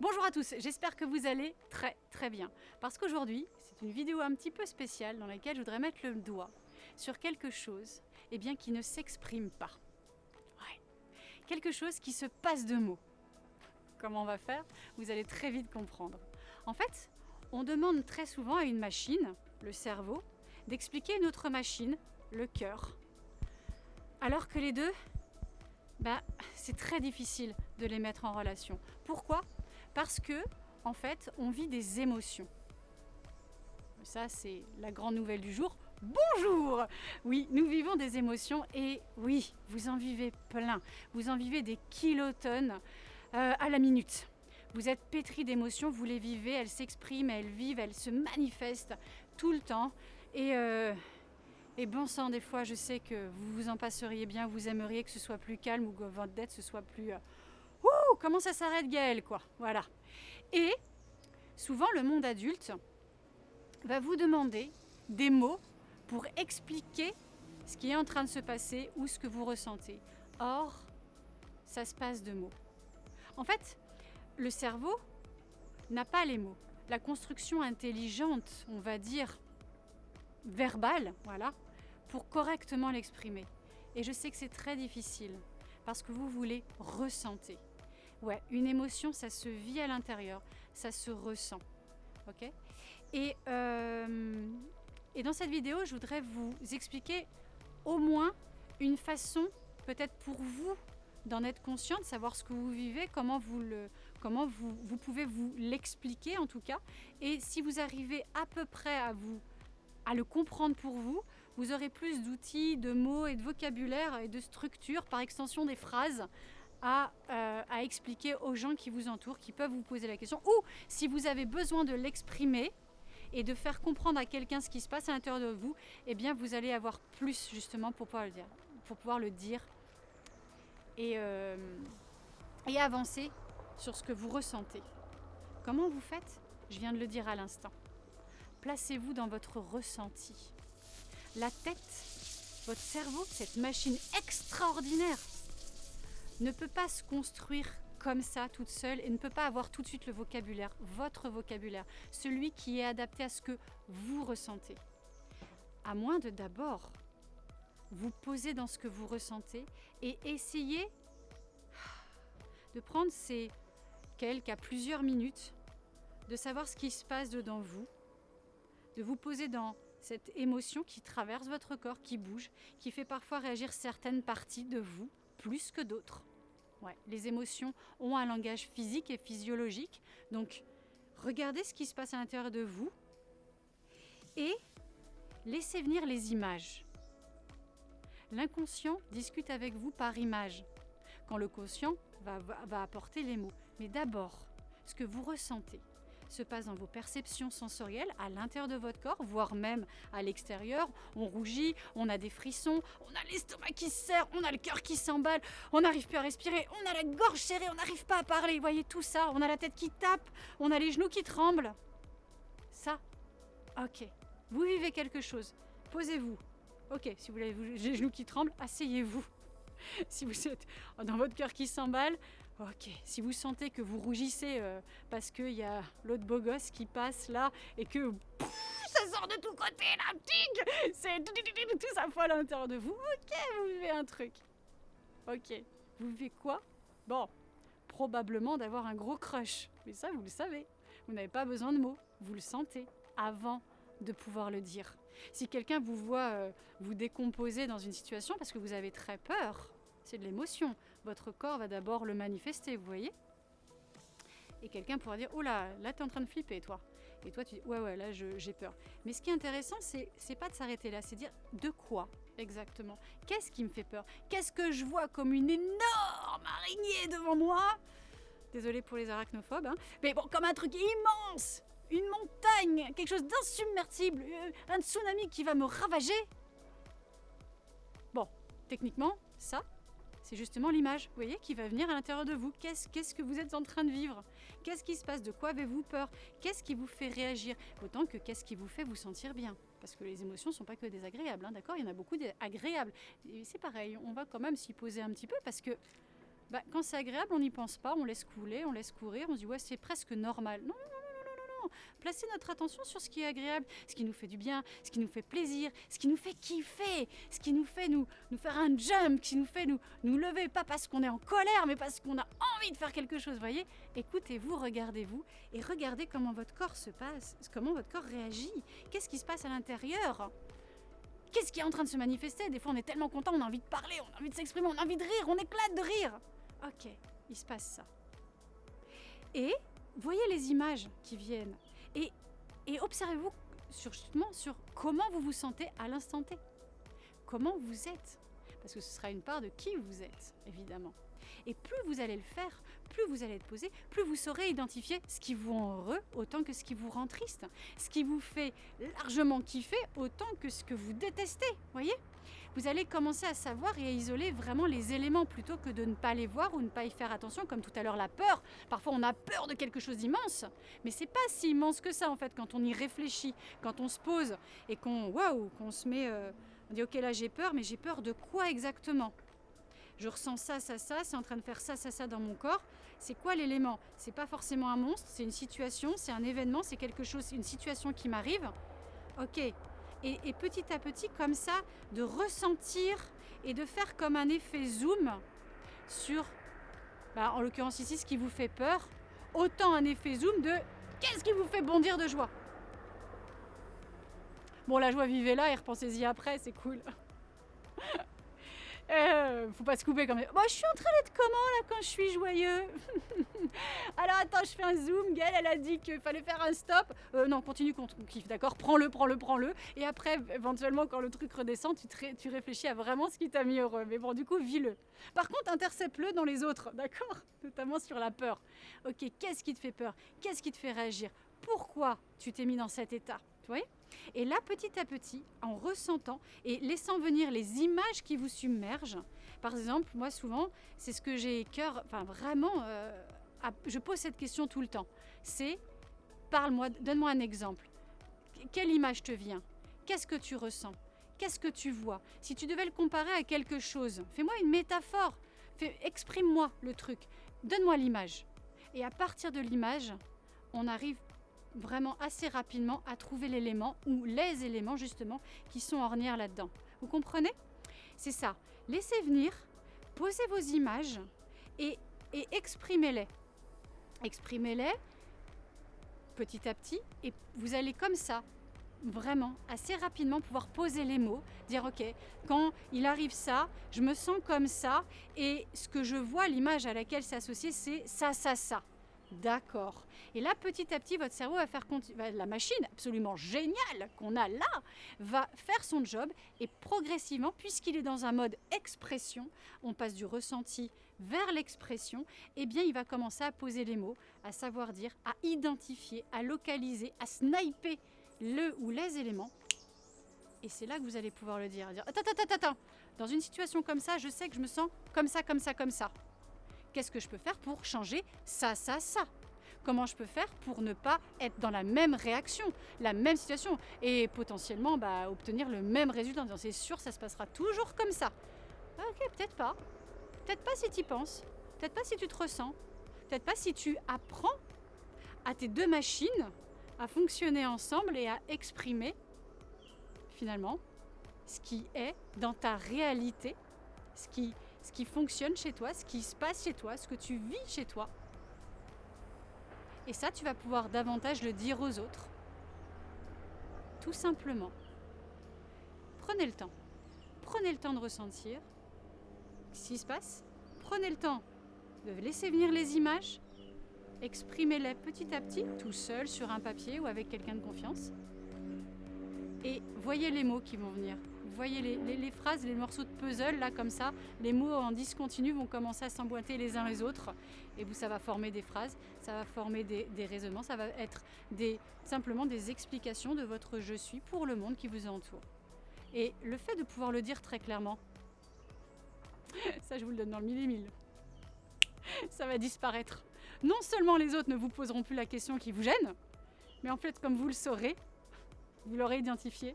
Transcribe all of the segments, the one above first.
Bonjour à tous, j'espère que vous allez très bien. Parce qu'aujourd'hui, c'est une vidéo un petit peu spéciale dans laquelle je voudrais mettre le doigt sur quelque chose qui ne s'exprime pas. Ouais. Quelque chose qui se passe de mots. Comment on va faire? Vous allez très vite comprendre. En fait, on demande très souvent à une machine, le cerveau, d'expliquer une autre machine, le cœur. Alors que les deux, c'est très difficile de les mettre en relation. Pourquoi? Parce que, en fait, on vit des émotions. Ça, c'est la grande nouvelle du jour. Bonjour! Oui, nous vivons des émotions et oui, vous en vivez plein. Vous en vivez des kilotonnes à la minute. Vous êtes pétris d'émotions, vous les vivez, elles s'expriment, elles vivent, elles se manifestent tout le temps. Et bon sang, des fois, je sais que vous vous en passeriez bien, vous aimeriez que ce soit plus calme ou que votre dette ce soit plus... Ouh, comment ça s'arrête, Gaëlle, quoi. Voilà. Et souvent, le monde adulte va vous demander des mots pour expliquer ce qui est en train de se passer ou ce que vous ressentez. Or, ça se passe de mots. En fait, le cerveau n'a pas les mots. La construction intelligente, on va dire, verbale, voilà, pour correctement l'exprimer. Et je sais que c'est très difficile parce que vous voulez ressentir. Ouais, une émotion, ça se vit à l'intérieur, ça se ressent. Ok ? Et dans cette vidéo, je voudrais vous expliquer au moins une façon, peut-être pour vous, d'en être conscient, de savoir ce que vous vivez, comment vous pouvez vous l'expliquer en tout cas. Et si vous arrivez à peu près à le comprendre pour vous, vous aurez plus d'outils, de mots et de vocabulaire et de structure, par extension des phrases, à expliquer aux gens qui vous entourent, qui peuvent vous poser la question. Ou si vous avez besoin de l'exprimer et de faire comprendre à quelqu'un ce qui se passe à l'intérieur de vous, eh bien vous allez avoir plus justement pour pouvoir le dire et avancer sur ce que vous ressentez. Comment vous faites? Je viens de le dire à l'instant. Placez-vous dans votre ressenti. La tête, votre cerveau, cette machine extraordinaire, ne peut pas se construire comme ça, toute seule, et ne peut pas avoir tout de suite le vocabulaire, votre vocabulaire, celui qui est adapté à ce que vous ressentez. À moins de d'abord vous poser dans ce que vous ressentez et essayer de prendre ces quelques à plusieurs minutes, de savoir ce qui se passe dedans vous, de vous poser dans cette émotion qui traverse votre corps, qui bouge, qui fait parfois réagir certaines parties de vous plus que d'autres. Ouais, les émotions ont un langage physique et physiologique, donc regardez ce qui se passe à l'intérieur de vous et laissez venir les images. L'inconscient discute avec vous par images, quand le conscient va apporter les mots. Mais d'abord, ce que vous ressentez se passe dans vos perceptions sensorielles à l'intérieur de votre corps, voire même à l'extérieur. On rougit, on a des frissons, on a l'estomac qui se serre, on a le cœur qui s'emballe, on n'arrive plus à respirer, on a la gorge serrée, on n'arrive pas à parler. Vous voyez tout ça, on a la tête qui tape, on a les genoux qui tremblent. Ça, ok. Vous vivez quelque chose, posez-vous. Ok, si vous avez les genoux qui tremblent, asseyez-vous. Si vous êtes dans votre cœur qui s'emballe, ok. Si vous sentez que vous rougissez parce qu'il y a l'autre beau gosse qui passe là et que ça sort de tous côtés, la tic, c'est tout ça fout à l'intérieur de vous. Ok, vous vivez un truc. Ok. Vous vivez quoi? Bon, probablement d'avoir un gros crush. Mais ça, vous le savez. Vous n'avez pas besoin de mots. Vous le sentez avant de pouvoir le dire. Si quelqu'un vous voit vous décomposer dans une situation parce que vous avez très peur, c'est de l'émotion. Votre corps va d'abord le manifester, vous voyez? Et quelqu'un pourra dire « Oh là, là t'es en train de flipper, toi ». Et toi tu dis « Ouais, là j'ai peur ». Mais ce qui est intéressant, c'est pas de s'arrêter là, c'est dire « De quoi exactement? Qu'est-ce qui me fait peur? Qu'est-ce que je vois comme une énorme araignée devant moi ?» Désolée pour les arachnophobes, hein. Mais bon, comme un truc immense, une montagne, quelque chose d'insubmersible, un tsunami qui va me ravager. Bon, techniquement, ça, c'est justement l'image, vous voyez, qui va venir à l'intérieur de vous. Qu'est-ce que vous êtes en train de vivre? Qu'est-ce qui se passe? De quoi avez-vous peur? Qu'est-ce qui vous fait réagir? Autant que qu'est-ce qui vous fait vous sentir bien? Parce que les émotions ne sont pas que désagréables, hein, d'accord? Il y en a beaucoup d'agréables. Et c'est pareil, on va quand même s'y poser un petit peu parce que Quand c'est agréable, on n'y pense pas, on laisse couler, on laisse courir, on se dit ouais c'est presque normal. Non, non. Placez notre attention sur ce qui est agréable, ce qui nous fait du bien, ce qui nous fait plaisir, ce qui nous fait kiffer, ce qui nous fait nous faire un jump, qui nous fait nous lever, pas parce qu'on est en colère, mais parce qu'on a envie de faire quelque chose, voyez. Écoutez-vous, regardez-vous et regardez comment votre corps se passe, comment votre corps réagit, qu'est-ce qui se passe à l'intérieur. Qu'est-ce qui est en train de se manifester? Des fois, on est tellement content, on a envie de parler, on a envie de s'exprimer, on a envie de rire, on éclate de rire. Ok, il se passe ça. Et voyez les images qui viennent et observez-vous justement sur comment vous vous sentez à l'instant T. Comment vous êtes. Parce que ce sera une part de qui vous êtes, évidemment. Et plus vous allez le faire, plus vous allez être posé, plus vous saurez identifier ce qui vous rend heureux autant que ce qui vous rend triste. Ce qui vous fait largement kiffer autant que ce que vous détestez, voyez ? Vous allez commencer à savoir et à isoler vraiment les éléments plutôt que de ne pas les voir ou ne pas y faire attention, comme tout à l'heure la peur. Parfois on a peur de quelque chose d'immense, mais c'est pas si immense que ça en fait quand on y réfléchit, quand on se pose et qu'on se met, on dit ok là j'ai peur, mais j'ai peur de quoi exactement ? Je ressens ça, c'est en train de faire ça dans mon corps. C'est quoi l'élément ? C'est pas forcément un monstre, c'est une situation, c'est un événement, c'est quelque chose, une situation qui m'arrive. Ok. Et petit à petit, comme ça, de ressentir et de faire comme un effet zoom sur, en l'occurrence ici, ce qui vous fait peur, autant un effet zoom de qu'est-ce qui vous fait bondir de joie ? Bon, la joie, vivez-la et repensez-y après, c'est cool. Faut pas se couper comme... Bon, je suis en train d'être comment là quand je suis joyeux? Alors attends, je fais un zoom. Gaëlle, elle a dit qu'il fallait faire un stop. Non, continue quand on kiffe, d'accord? Prends-le. Et après, éventuellement, quand le truc redescend, tu réfléchis à vraiment ce qui t'a mis heureux. Mais bon, du coup, vis-le. Par contre, intercepte-le dans les autres, d'accord? Notamment sur la peur. Ok, qu'est-ce qui te fait peur? Qu'est-ce qui te fait réagir? Pourquoi tu t'es mis dans cet état? Tu vois? Et là, petit à petit, en ressentant et laissant venir les images qui vous submergent, par exemple, moi souvent, c'est ce que j'ai cœur, vraiment, je pose cette question tout le temps. C'est, parle-moi, donne-moi un exemple. Quelle image te vient? Qu'est-ce que tu ressens? Qu'est-ce que tu vois? Si tu devais le comparer à quelque chose, fais-moi une métaphore. Exprime-moi le truc. Donne-moi l'image. Et à partir de l'image, on arrive vraiment assez rapidement à trouver l'élément ou les éléments justement qui sont ornières là-dedans. Vous comprenez? C'est ça. Laissez venir, posez vos images et exprimez-les. Exprimez-les petit à petit et vous allez comme ça, vraiment, assez rapidement pouvoir poser les mots, dire ok, quand il arrive ça, je me sens comme ça et ce que je vois, l'image à laquelle c'est associé, c'est ça. D'accord. Et là, petit à petit, votre cerveau va faire la machine absolument géniale qu'on a là, va faire son job et progressivement, puisqu'il est dans un mode expression, on passe du ressenti vers l'expression, eh bien, il va commencer à poser les mots, à savoir dire, à identifier, à localiser, à sniper le ou les éléments. Et c'est là que vous allez pouvoir le dire. Attends. Dans une situation comme ça, je sais que je me sens comme ça. Qu'est-ce que je peux faire pour changer ça? Comment je peux faire pour ne pas être dans la même réaction, la même situation et potentiellement obtenir le même résultat? C'est sûr, ça se passera toujours comme ça. Ok, peut-être pas. Peut-être pas si tu y penses. Peut-être pas si tu te ressens. Peut-être pas si tu apprends à tes deux machines à fonctionner ensemble et à exprimer finalement ce qui est dans ta réalité, ce qui fonctionne chez toi, ce qui se passe chez toi, ce que tu vis chez toi. Et ça, tu vas pouvoir davantage le dire aux autres. Tout simplement. Prenez le temps. Prenez le temps de ressentir ce qui se passe. Prenez le temps de laisser venir les images. Exprimez-les petit à petit, tout seul, sur un papier ou avec quelqu'un de confiance. Et voyez les mots qui vont venir. Voyez les phrases, les morceaux de puzzle, là, comme ça. Les mots en discontinu vont commencer à s'emboîter les uns les autres. Et ça va former des phrases, ça va former des raisonnements, ça va être simplement des explications de votre « je suis » pour le monde qui vous entoure. Et le fait de pouvoir le dire très clairement, ça je vous le donne dans le mille et mille, ça va disparaître. Non seulement les autres ne vous poseront plus la question qui vous gêne, mais en fait, comme vous le saurez, vous l'aurez identifié,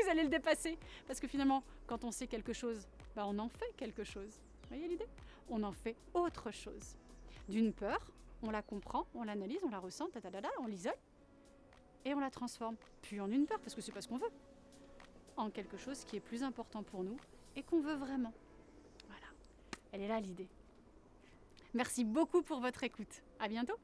vous allez le dépasser. Parce que finalement, quand on sait quelque chose, on en fait quelque chose. Vous voyez l'idée? On en fait autre chose. D'une peur, on la comprend, on l'analyse, on la ressent, on l'isole, et on la transforme, puis en une peur, parce que c'est pas ce qu'on veut, en quelque chose qui est plus important pour nous et qu'on veut vraiment. Voilà, elle est là l'idée. Merci beaucoup pour votre écoute. À bientôt.